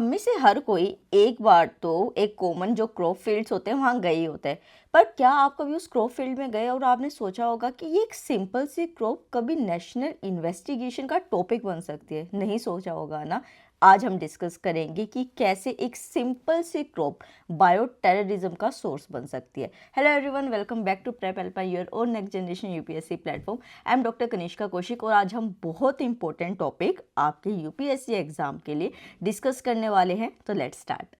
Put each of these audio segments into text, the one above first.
हम में से हर कोई एक बार तो एक कॉमन जो क्रॉप फील्ड्स होते हैं वहाँ गए ही होते हैं। पर क्या आप कभी उस क्रॉप फील्ड में गए और आपने सोचा होगा कि ये एक सिंपल सी क्रॉप कभी नेशनल इन्वेस्टिगेशन का टॉपिक बन सकती है? नहीं सोचा होगा ना। आज हम डिस्कस करेंगे कि कैसे एक सिंपल सी क्रॉप बायो टेररिज्म का सोर्स बन सकती है। Hello everyone, welcome back to prep helper, your own next generation UPSC platform. I am doctor Kanishka Kaushik और आज हम बहुत इंपॉर्टेंट टॉपिक आपके यूपीएससी एग्जाम के लिए डिस्कस करने वाले हैं। तो लेट्स स्टार्ट।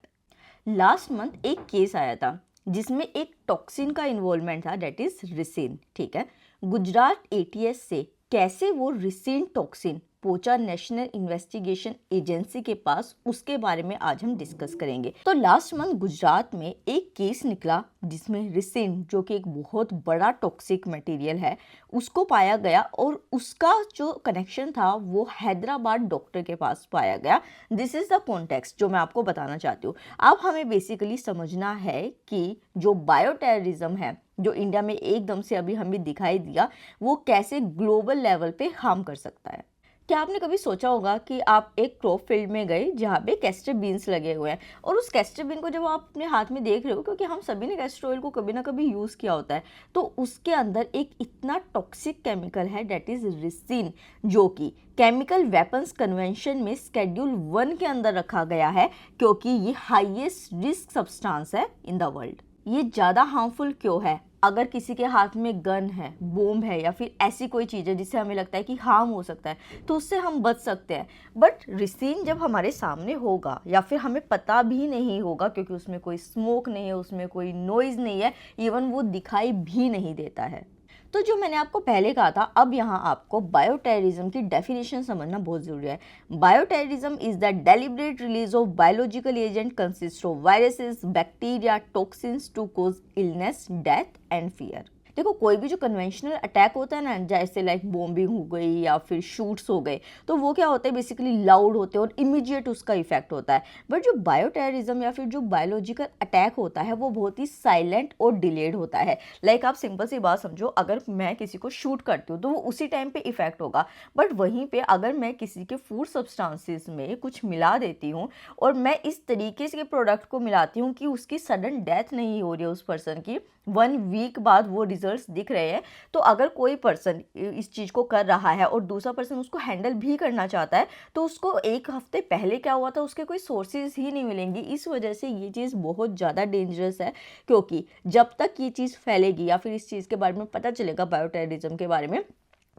लास्ट मंथ एक केस आया था जिसमें एक टॉक्सिन का इन्वॉल्वमेंट था, डेट इज रिसिन। ठीक है, गुजरात एटीएस से कैसे वो रिसिन टॉक्सिन पहुंचा नेशनल इन्वेस्टिगेशन एजेंसी के पास, उसके बारे में आज हम डिस्कस करेंगे। तो लास्ट मंथ गुजरात में एक केस निकला जिसमें रिसिन, जो कि एक बहुत बड़ा टॉक्सिक मटेरियल है, उसको पाया गया और उसका जो कनेक्शन था वो हैदराबाद डॉक्टर के पास पाया गया। दिस इज द कॉन्टेक्स्ट जो मैं आपको बताना चाहती हूँ। अब हमें बेसिकली समझना है कि जो बायो टेररिज्म है, जो इंडिया में एकदम से अभी हमें दिखाई दिया, वो कैसे ग्लोबल लेवल पे हार्म कर सकता है। क्या आपने कभी सोचा होगा कि आप एक क्रॉप फील्ड में गए जहाँ पे कैस्टर बीन्स लगे हुए हैं और उस कैस्टर बीन को जब आप अपने हाथ में देख रहे हो, क्योंकि हम सभी ने कैस्टर ऑयल को कभी ना कभी यूज़ किया होता है, तो उसके अंदर एक इतना टॉक्सिक केमिकल है, डेट इज रिसिन, जो कि केमिकल वेपन्स कन्वेंशन में शेड्यूल 1 के अंदर रखा गया है, क्योंकि ये हाईएस्ट रिस्क सब्सटेंस है इन द वर्ल्ड। ये ज़्यादा हार्मफुल क्यों है? अगर किसी के हाथ में गन है, बॉम्ब है या फिर ऐसी कोई चीज़ है जिससे हमें लगता है कि हार्म हो सकता है, तो उससे हम बच सकते हैं। बट रिसिन जब हमारे सामने होगा या फिर हमें पता भी नहीं होगा, क्योंकि उसमें कोई स्मोक नहीं है, उसमें कोई नॉइज़ नहीं है, इवन वो दिखाई भी नहीं देता है। तो जो मैंने आपको पहले कहा था, अब यहाँ आपको बायो टेररिज्म की डेफिनेशन समझना बहुत जरूरी है। Bioterrorism is the deliberate release of biological agent consist of viruses, bacteria, toxins to cause illness, death and fear. देखो, कोई भी जो कन्वेंशनल अटैक होता है ना, जैसे लाइक बॉम्बिंग हो गई या फिर शूट्स हो गए, तो वो क्या होता है, बेसिकली लाउड होते हैं और इमीडिएट उसका इफेक्ट होता है। बट जो बायो टेररिज्म या फिर जो बायोलॉजिकल अटैक होता है वो बहुत ही साइलेंट और डिलेड होता है। लाइक आप सिंपल सी बात समझो, अगर मैं किसी को शूट करती हूँ तो वो उसी टाइम पे इफेक्ट होगा, बट वहीं पे अगर मैं किसी के फूड सब्सटेंसेस में कुछ मिला देती हूँ और मैं इस तरीके से प्रोडक्ट को मिलाती हूँ कि उसकी सडन डेथ नहीं हो रही है उस पर्सन की, 1 वीक बाद वो रिजल्ट्स दिख रहे हैं, तो अगर कोई पर्सन इस चीज़ को कर रहा है और दूसरा पर्सन उसको हैंडल भी करना चाहता है, तो उसको एक हफ्ते पहले क्या हुआ था उसके कोई सोर्सेज ही नहीं मिलेंगी। इस वजह से ये चीज़ बहुत ज़्यादा डेंजरस है, क्योंकि जब तक ये चीज़ फैलेगी या फिर इस चीज़ के बारे में पता चलेगा, बायो टेररिज्म के बारे में,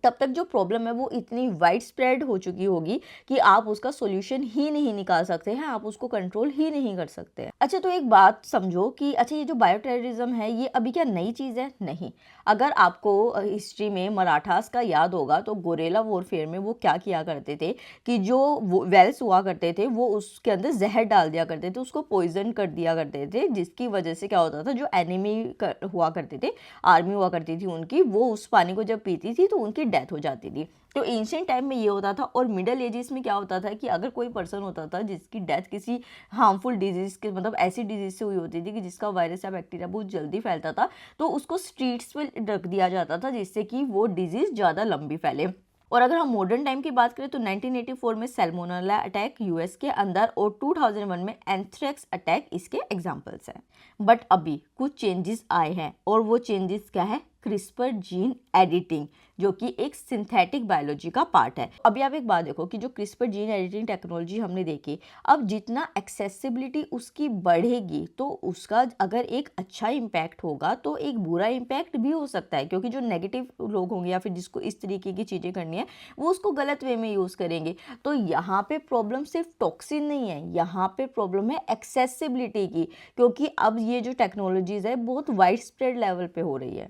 तब तक जो प्रॉब्लम है वो इतनी वाइड स्प्रेड हो चुकी होगी कि आप उसका सॉल्यूशन ही नहीं निकाल सकते हैं, आप उसको कंट्रोल ही नहीं कर सकते हैं। अच्छा, तो एक बात समझो कि अच्छा, ये जो बायो टेररिज्म है ये अभी क्या नई चीज़ है? नहीं। अगर आपको हिस्ट्री में मराठास का याद होगा, तो गोरेला वॉरफेयर में वो क्या किया करते थे कि जो वेल्स हुआ करते थे वो उसके अंदर जहर डाल दिया करते थे, उसको पॉइजन कर दिया करते थे, जिसकी वजह से क्या होता था, जो एनिमी हुआ करते थे, आर्मी हुआ करती थी उनकी, वो उस पानी को जब पीती थी तो उनकी डेथ हो जाती थी। तो एंशिएंट टाइम में ये होता था। और मिडल एजेस में क्या होता था कि अगर कोई पर्सन होता था जिसकी डेथ किसी हार्मफुल डिजीज के, मतलब ऐसी डिजीज से हुई होती थी कि जिसका वायरस या बैक्टीरिया बहुत जल्दी फैलता था, तो उसको स्ट्रीट्स पे रख दिया जाता था जिससे कि वो डिजीज ज़्यादा लंबी फैले। और अगर हम मॉडर्न टाइम की बात करें तो 1984 में सैल्मोनेला अटैक यूएस के अंदर और 2001 में एंथ्रेक्स अटैक इसके एग्जांपल्स हैं। बट अभी कुछ चेंजेस आए हैं, और वो चेंजेस क्या है? क्रिस्पर जीन एडिटिंग, जो कि एक सिंथेटिक बायोलॉजी का पार्ट है। अभी आप एक बात देखो कि जो क्रिस्पर जीन एडिटिंग टेक्नोलॉजी हमने देखी, अब जितना एक्सेसिबिलिटी उसकी बढ़ेगी तो उसका अगर एक अच्छा इम्पैक्ट होगा तो एक बुरा इम्पैक्ट भी हो सकता है, क्योंकि जो नेगेटिव लोग होंगे या फिर जिसको इस तरीके की चीज़ें करनी है वो उसको गलत वे में यूज़ करेंगे। तो यहाँ पे प्रॉब्लम सिर्फ टॉक्सिन नहीं है, यहाँ पे प्रॉब्लम है एक्सेसिबिलिटी की, क्योंकि अब ये जो टेक्नोलॉजीज है बहुत वाइड स्प्रेड लेवल पे हो रही है।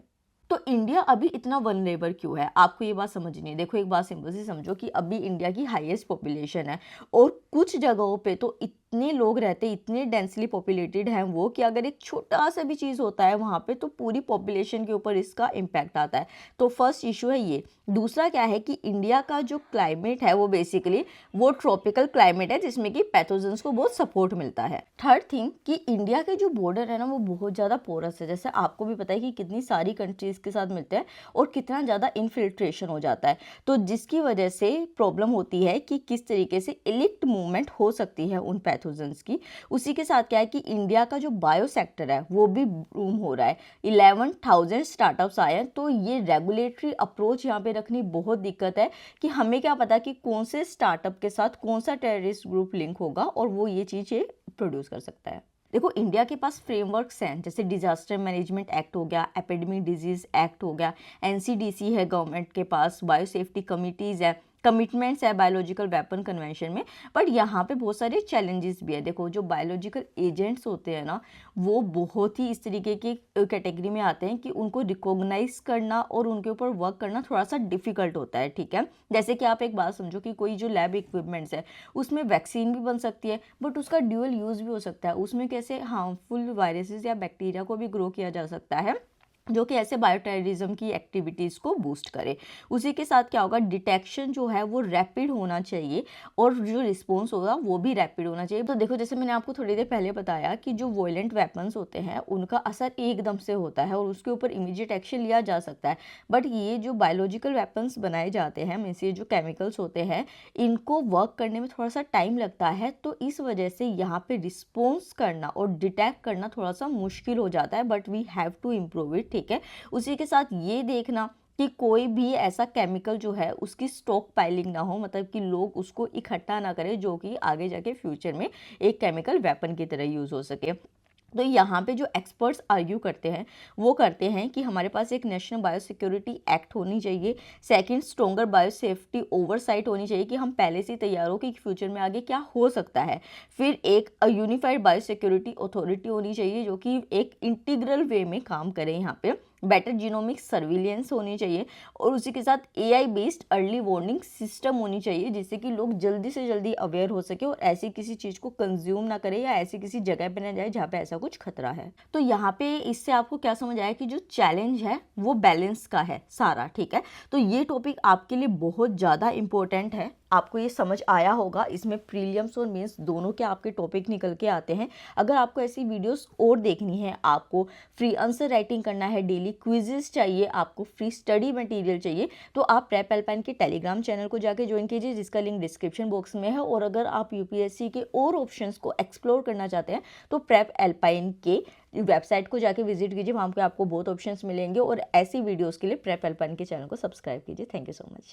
तो इंडिया अभी इतना वनरेबल क्यों है? आपको ये बात समझनी है। देखो, एक बात सिंपल सी समझो कि अभी इंडिया की हाईएस्ट पॉपुलेशन है और कुछ जगहों पे तो इतने लोग रहते हैं, इतने डेंसली पॉपुलेटेड हैं वो, कि अगर एक छोटा सा भी चीज़ होता है वहाँ पे तो पूरी पॉपुलेशन के ऊपर इसका इम्पैक्ट आता है। तो फर्स्ट इशू है ये। दूसरा क्या है कि इंडिया का जो क्लाइमेट है वो बेसिकली वो ट्रॉपिकल क्लाइमेट है, जिसमें कि पैथोजेंस को बहुत सपोर्ट मिलता है। थर्ड थिंग कि इंडिया के जो बॉर्डर है ना वो बहुत ज़्यादा पोरस है। जैसे आपको भी पता है कि कितनी सारी कंट्रीज़ के साथ मिलते हैं और कितना ज़्यादा इन्फिल्ट्रेशन हो जाता है, तो जिसकी वजह से प्रॉब्लम होती है कि किस तरीके से इलिक्ट मूवमेंट हो सकती है उन पैथोजेंस की। उसी के साथ क्या है कि इंडिया का जो बायो सेक्टर है वो भी बूम हो रहा है, 11,000 स्टार्टअप्स आए हैं। तो ये रेगुलेटरी अप्रोच यहाँ पे रखनी बहुत दिक्कत है कि हमें क्या पता कि कौन से स्टार्टअप के साथ कौन सा टेररिस्ट ग्रुप लिंक होगा और वो ये चीज़ें प्रोड्यूस कर सकता है। देखो, इंडिया के पास फ्रेमवर्क्स हैं, जैसे डिजास्टर मैनेजमेंट एक्ट हो गया, एपिडेमिक डिजीज एक्ट हो गया, एनसीडीसी है गवर्नमेंट के पास, बायो सेफ्टी कमिटीज़ है, कमिटमेंट्स है बायोलॉजिकल वेपन कन्वेंशन में। बट यहाँ पे बहुत सारे चैलेंजेस भी है। देखो, जो बायोलॉजिकल एजेंट्स होते हैं ना, वो बहुत ही इस तरीके की कैटेगरी में आते हैं कि उनको रिकॉग्नाइज करना और उनके ऊपर वर्क करना थोड़ा सा डिफिकल्ट होता है, ठीक है। जैसे कि आप एक बात समझो कि कोई जो लैब इक्विपमेंट्स है उसमें वैक्सीन भी बन सकती है, बट उसका ड्यूअल यूज़ भी हो सकता है, उसमें कैसे हार्मफुल वायरसेस या बैक्टीरिया को भी ग्रो किया जा सकता है जो कि ऐसे बायोटेररिज्म की एक्टिविटीज़ को बूस्ट करे। उसी के साथ क्या होगा, डिटेक्शन जो है वो रैपिड होना चाहिए और जो रिस्पॉन्स होगा वो भी रैपिड होना चाहिए। तो देखो, जैसे मैंने आपको थोड़ी देर पहले बताया कि जो वॉयलेंट वेपन्स होते हैं उनका असर एकदम से होता है और उसके ऊपर इमीडिएट एक्शन लिया जा सकता है। बट ये जो बायोलॉजिकल वेपन्स बनाए जाते हैं, मीन्स ये जो केमिकल्स होते हैं, इनको वर्क करने में थोड़ा सा टाइम लगता है, तो इस वजह से यहाँ पे रिस्पॉन्स करना और डिटेक्ट करना थोड़ा सा मुश्किल हो जाता है। But we have to improve it, ठीक है। उसी के साथ ये देखना कि कोई भी ऐसा केमिकल जो है उसकी स्टॉक पाइलिंग ना हो, मतलब कि लोग उसको इकट्ठा ना करें जो कि आगे जाके फ्यूचर में एक केमिकल वेपन की तरह यूज हो सके। तो यहाँ पे जो एक्सपर्ट्स आर्ग्यू करते हैं वो करते हैं कि हमारे पास एक नेशनल बायो सिक्योरिटी एक्ट होनी चाहिए, second stronger bio safety oversight होनी चाहिए कि हम पहले से तैयार हो कि फ्यूचर में आगे क्या हो सकता है, फिर एक यूनिफाइड बायो सिक्योरिटी अथॉरिटी होनी चाहिए जो कि एक इंटीग्रल वे में काम करे, यहाँ पे बेटर जीनोमिक सर्विलियंस होनी चाहिए और उसी के साथ AI based early warning system होनी चाहिए जिससे कि लोग जल्दी से जल्दी अवेयर हो सके और ऐसी किसी चीज़ को कंज्यूम ना करे या ऐसी किसी जगह पे ना जाए जहाँ पे ऐसा कुछ खतरा है। तो यहाँ पे इससे आपको क्या समझ आया कि जो चैलेंज है वो बैलेंस का है सारा, ठीक है। तो ये टॉपिक आपके लिए बहुत ज़्यादा इंपॉर्टेंट है, आपको ये समझ आया होगा। इसमें प्रीलिम्स और मेंस दोनों के आपके टॉपिक निकल के आते हैं। अगर आपको ऐसी वीडियोस और देखनी है, आपको फ्री आंसर राइटिंग करना है, डेली क्विजेस चाहिए, आपको फ्री स्टडी मटेरियल चाहिए, तो आप प्रेप एल्पाइन के टेलीग्राम चैनल को जाके ज्वाइन कीजिए जिसका लिंक डिस्क्रिप्शन बॉक्स में है। और अगर आप यूपीएससी के और ऑप्शंस को एक्सप्लोर करना चाहते हैं तो प्रेप एल्पाइन के वेबसाइट को जाके विजिट कीजिए, वहाँ पे आपको बहुत ऑप्शंस मिलेंगे। और ऐसी वीडियोज़ के लिए प्रेप एल्पाइन के चैनल को सब्सक्राइब कीजिए। Thank you so much.